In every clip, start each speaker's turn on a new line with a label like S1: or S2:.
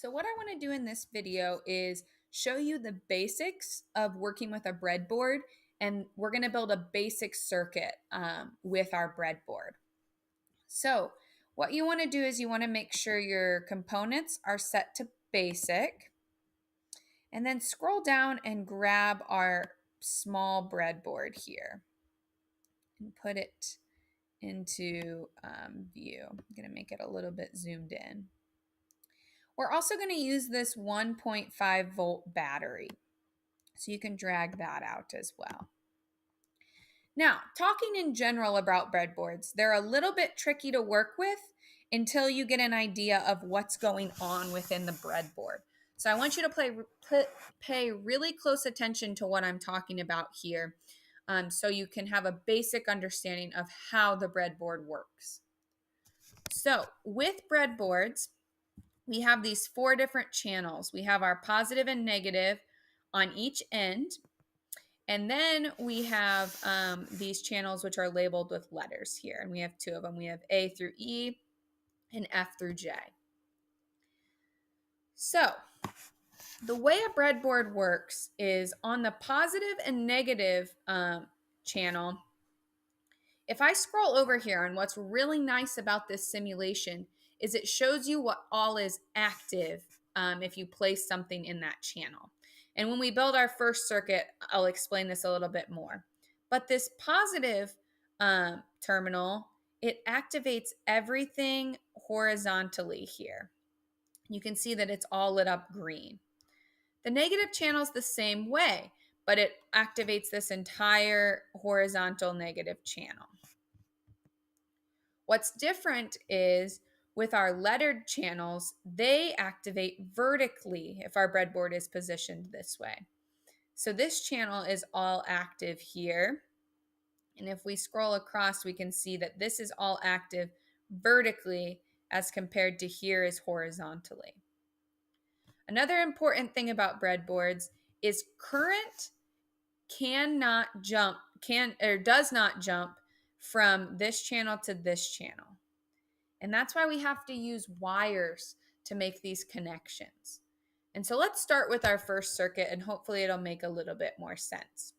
S1: So what I want to do in this video is show you the basics of working with a breadboard, and we're going to build a basic circuit with our breadboard. So what you want to do is you want to make sure your components are set to basic, and then scroll down and grab our small breadboard here and put it into view. I'm going to make it a little bit zoomed in. We're also going to use this 1.5 volt battery, so you can drag that out as well. Now, talking in general about breadboards, they're a little bit tricky to work with until you get an idea of what's going on within the breadboard. So I want you to pay really close attention to what I'm talking about here, so you can have a basic understanding of how the breadboard works. So with breadboards, we have these 4 different channels. We have our positive and negative on each end. And then we have these channels which are labeled with letters here. And we have 2 of them. We have A through E and F through J. So the way a breadboard works is on the positive and negative channel. If I scroll over here, and what's really nice about this simulation is it shows you what all is active if you place something in that channel. And when we build our first circuit, I'll explain this a little bit more. But this positive terminal, it activates everything horizontally here. You can see that it's all lit up green. The negative channel is the same way, but it activates this entire horizontal negative channel. What's different is with our lettered channels, they activate vertically if our breadboard is positioned this way. So this channel is all active here. And if we scroll across, we can see that this is all active vertically as compared to here is horizontally. Another important thing about breadboards is current does not jump from this channel to this channel. And that's why we have to use wires to make these connections. And so let's start with our first circuit, and hopefully it'll make a little bit more sense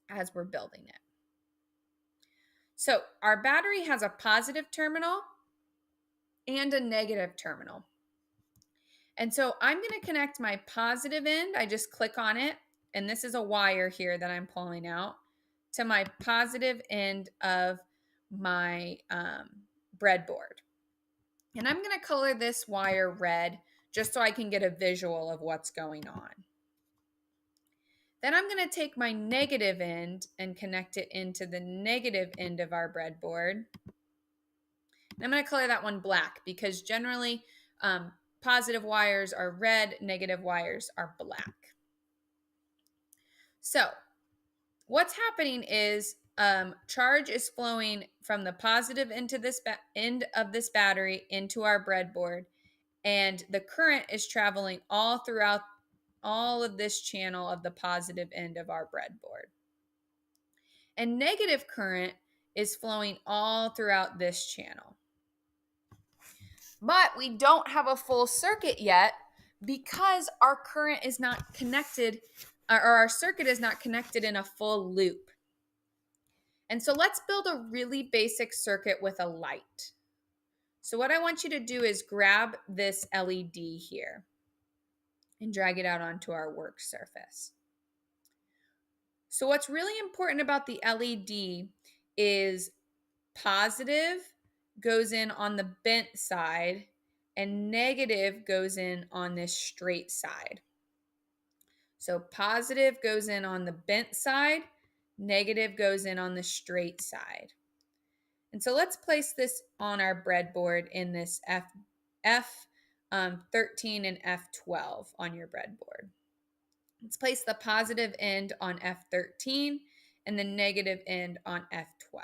S1: as we're building it. So our battery has a positive terminal and a negative terminal. And so I'm going to connect my positive end. I just click on it, and this is a wire here that I'm pulling out, to my positive end of my breadboard. And I'm going to color this wire red just so I can get a visual of what's going on. Then I'm going to take my negative end and connect it into the negative end of our breadboard. And I'm going to color that one black because generally positive wires are red, negative wires are black. So what's happening is charge is flowing from the positive into this end of this battery into our breadboard, and the current is traveling all throughout all of this channel of the positive end of our breadboard. And negative current is flowing all throughout this channel. But we don't have a full circuit yet because our current is not connected, or our circuit is not connected in a full loop. And so let's build a really basic circuit with a light. So what I want you to do is grab this LED here and drag it out onto our work surface. So what's really important about the LED is positive goes in on the bent side and negative goes in on this straight side. So positive goes in on the bent side, negative goes in on the straight side. And so let's place this on our breadboard in this F13 and F12 on your breadboard. Let's place the positive end on F13 and the negative end on F12.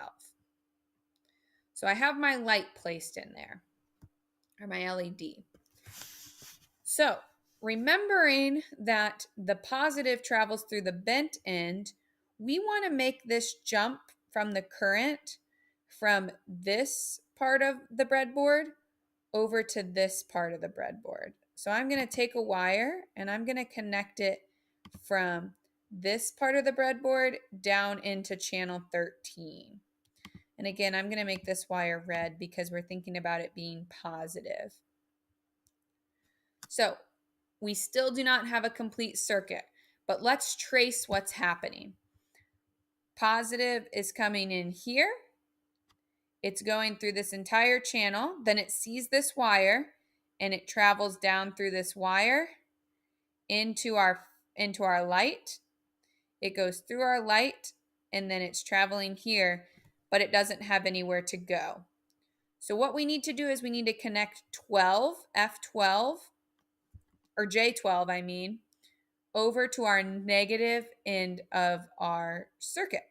S1: So I have my light placed in there, or my LED. So remembering that the positive travels through the bent end, we want to make this jump from the current from this part of the breadboard over to this part of the breadboard. So I'm going to take a wire and I'm going to connect it from this part of the breadboard down into channel 13. And again, I'm going to make this wire red because we're thinking about it being positive. So we still do not have a complete circuit, but let's trace what's happening. Positive is coming in here. It's going through this entire channel. Then it sees this wire and it travels down through this wire into our light. It goes through our light and then it's traveling here, but it doesn't have anywhere to go. So what we need to do is we need to connect 12, F12, or J12, I mean, over to our negative end of our circuit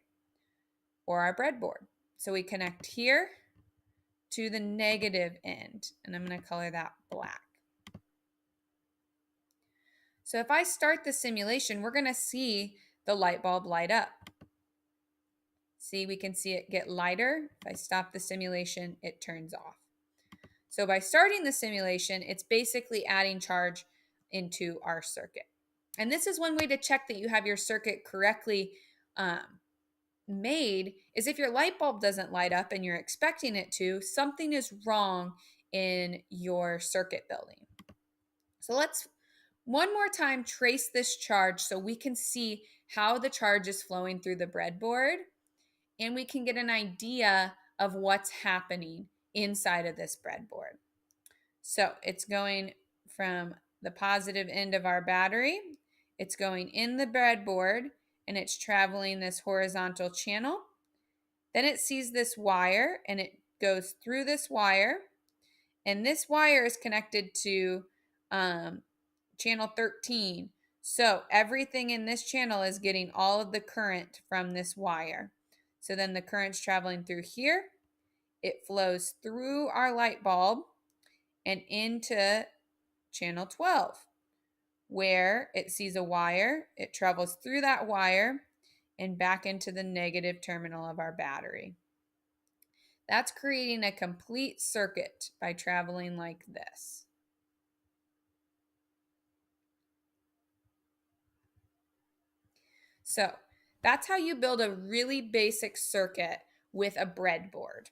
S1: or our breadboard. So we connect here to the negative end, and I'm going to color that black. So if I start the simulation, we're going to see the light bulb light up. See, we can see it get lighter. If I stop the simulation, it turns off. So by starting the simulation, it's basically adding charge into our circuit. And this is one way to check that you have your circuit correctly made, is if your light bulb doesn't light up and you're expecting it to, something is wrong in your circuit building. So let's one more time trace this charge so we can see how the charge is flowing through the breadboard and we can get an idea of what's happening inside of this breadboard. So it's going from the positive end of our battery, it's going in the breadboard, and it's traveling this horizontal channel. Then it sees this wire, and it goes through this wire, and this wire is connected to channel 13. So everything in this channel is getting all of the current from this wire. So then the current's traveling through here. It flows through our light bulb and into channel 12, where it sees a wire. It travels through that wire and back into the negative terminal of our battery. That's creating a complete circuit by traveling like this. So that's how you build a really basic circuit with a breadboard.